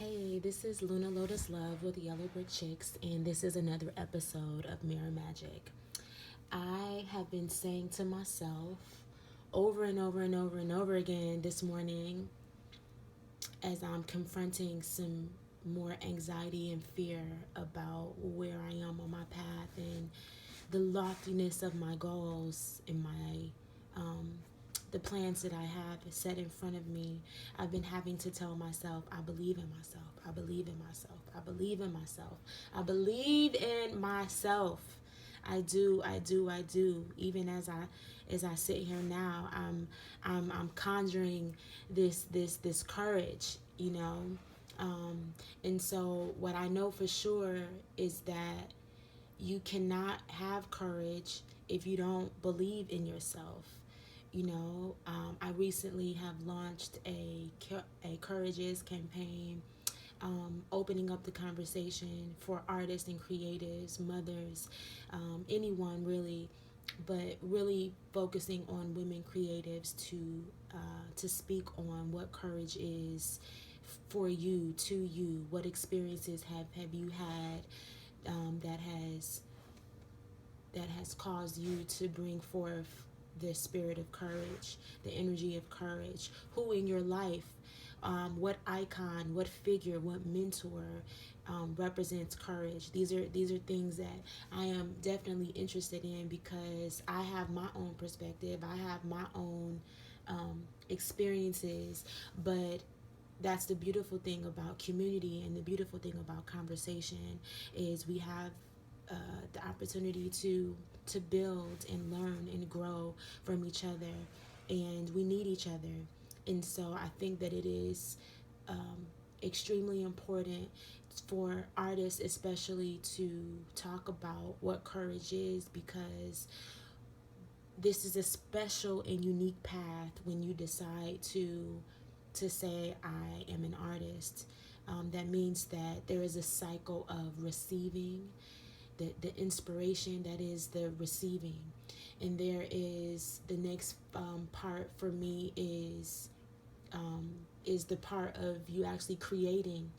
Hey, this is Luna Lotus Love with Yellow Brick Chicks, and this is another episode of Mirror Magic. I have been saying to myself over and over and over and over again this morning as I'm confronting some more anxiety and fear about where I am on my path and the loftiness of my goals and um, the plans that I have set in front of me. I've been having to tell myself, I believe in myself. I believe in myself. I believe in myself. I believe in myself. I do, I do, I do. Even as I sit here now, I'm conjuring this courage, and so what I know for sure is that you cannot have courage if you don't believe in yourself. I recently have launched a Courageous campaign, opening up the conversation for artists and creatives, mothers, anyone really, but really focusing on women creatives to speak on what courage is for you, to you. What experiences have you had, that has caused you to bring forth the spirit of courage, the energy of courage? Who in your life, what icon, what figure, what mentor represents courage? These are things that I am definitely interested in because I have my own perspective. I have my own experiences, but that's the beautiful thing about community and the beautiful thing about conversation is we have the opportunity to build and learn and grow from each other, and we need each other. And so I think that it is extremely important for artists especially to talk about what courage is, because this is a special and unique path when you decide to say I am an artist. That means that there is a cycle of receiving, the inspiration, that is the receiving, and there is the next part for me is the part of you actually creating,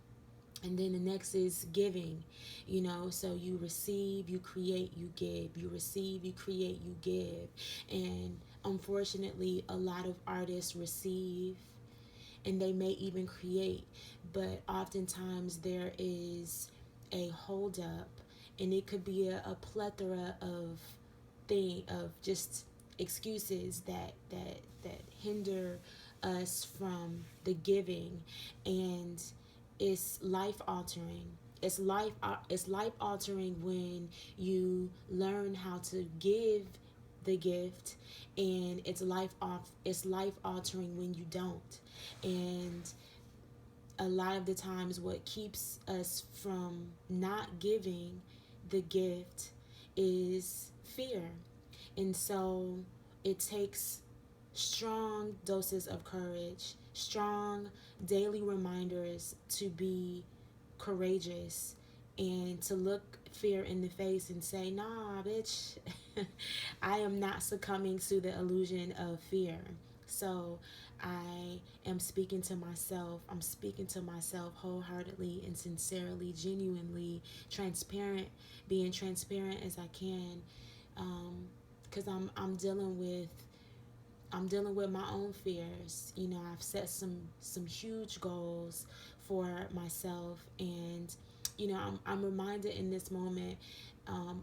and then the next is giving. So you receive, you create, you give. You receive, you create, you give. And unfortunately, a lot of artists receive and they may even create, but oftentimes there is a holdup, and it could be a plethora of just excuses that hinder us from the giving. And it's life altering. It's life altering when you learn how to give the gift, and it's life altering when you don't. And a lot of the times what keeps us from not giving the gift is fear. And so it takes strong doses of courage, strong daily reminders to be courageous and to look fear in the face and say, nah, bitch, I am not succumbing to the illusion of fear. So I am speaking to myself. I'm speaking to myself wholeheartedly and sincerely, genuinely, being transparent as I can, because I'm dealing with my own fears. I've set some huge goals for myself, and I'm reminded in this moment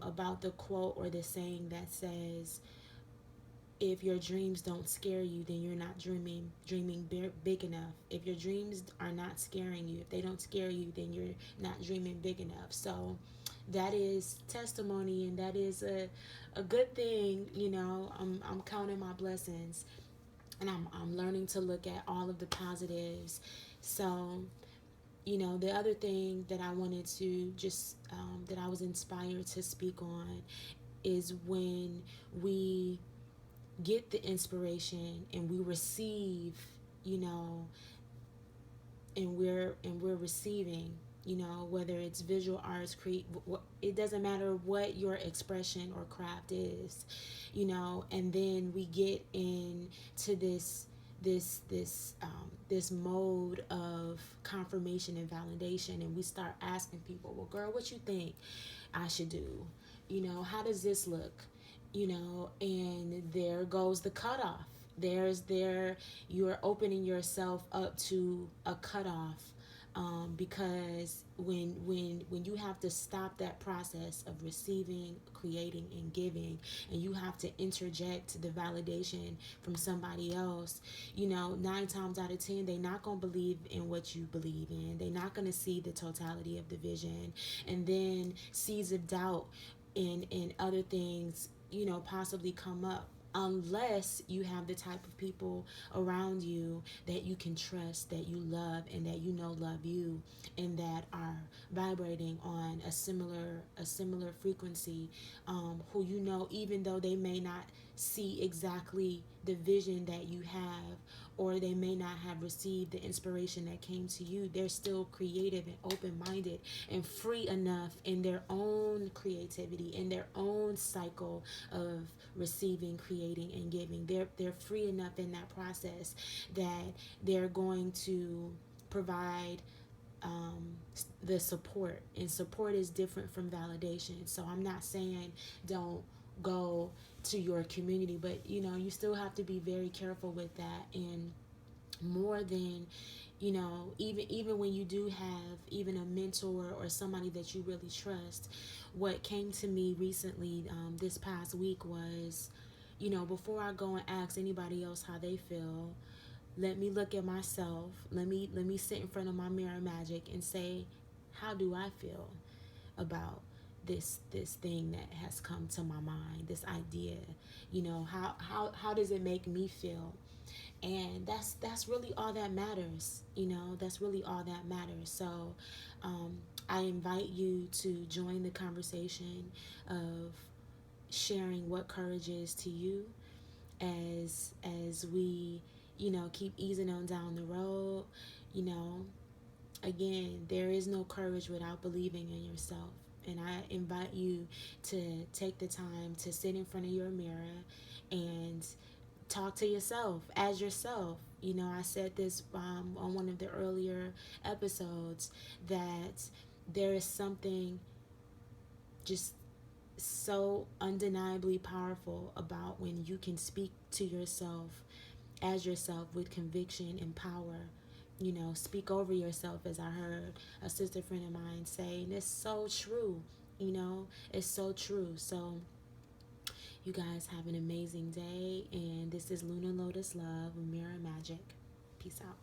about the quote or the saying that says, if your dreams don't scare you, then you're not dreaming big enough. If your dreams are not scaring you, if they don't scare you, then you're not dreaming big enough. So that is testimony, and that is a good thing. I'm counting my blessings, and I'm learning to look at all of the positives. So the other thing that I wanted to just that I was inspired to speak on is when we get the inspiration and we receive, and we're receiving, whether it's visual arts, it doesn't matter what your expression or craft is, and then we get into this mode of of confirmation and validation, and we start asking people, well, girl, what you think I should do? How does this look? And there goes the cutoff. You're opening yourself up to a cutoff, because when you have to stop that process of receiving, creating, and giving, and you have to interject the validation from somebody else, 9 times out of 10 they're not going to believe in what you believe in. They're not going to see the totality of the vision, and then seeds of doubt and other things possibly come up, unless you have the type of people around you that you can trust, that you love, and that love you, and that are vibrating on a similar frequency, who even though they may not see exactly the vision that you have, or they may not have received the inspiration that came to you, they're still creative and open-minded and free enough in their own creativity, in their own cycle of receiving, creating, and giving. They're free enough in that process that they're going to provide, the support, and support is different from validation. So I'm not saying don't go to your community, but you still have to be very careful with that. And more than, even when you do have even a mentor or somebody that you really trust, what came to me recently, this past week, was, before I go and ask anybody else how they feel, let me look at myself. Let me sit in front of my mirror magic and say, how do I feel about this thing that has come to my mind, this idea? How does it make me feel? And that's really all that matters. That's really all that matters. So, I invite you to join the conversation of sharing what courage is to you, as we keep easing on down the road. you know Again, there is no courage without believing in yourself. And I invite you to take the time to sit in front of your mirror and talk to yourself as yourself. I said this, on one of the earlier episodes, that there is something just so undeniably powerful about when you can speak to yourself as yourself with conviction and power. Speak over yourself, as I heard a sister friend of mine say, and it's so true. It's so true. So, you guys have an amazing day, and this is Luna Lotus Love, Mirror Magic. Peace out.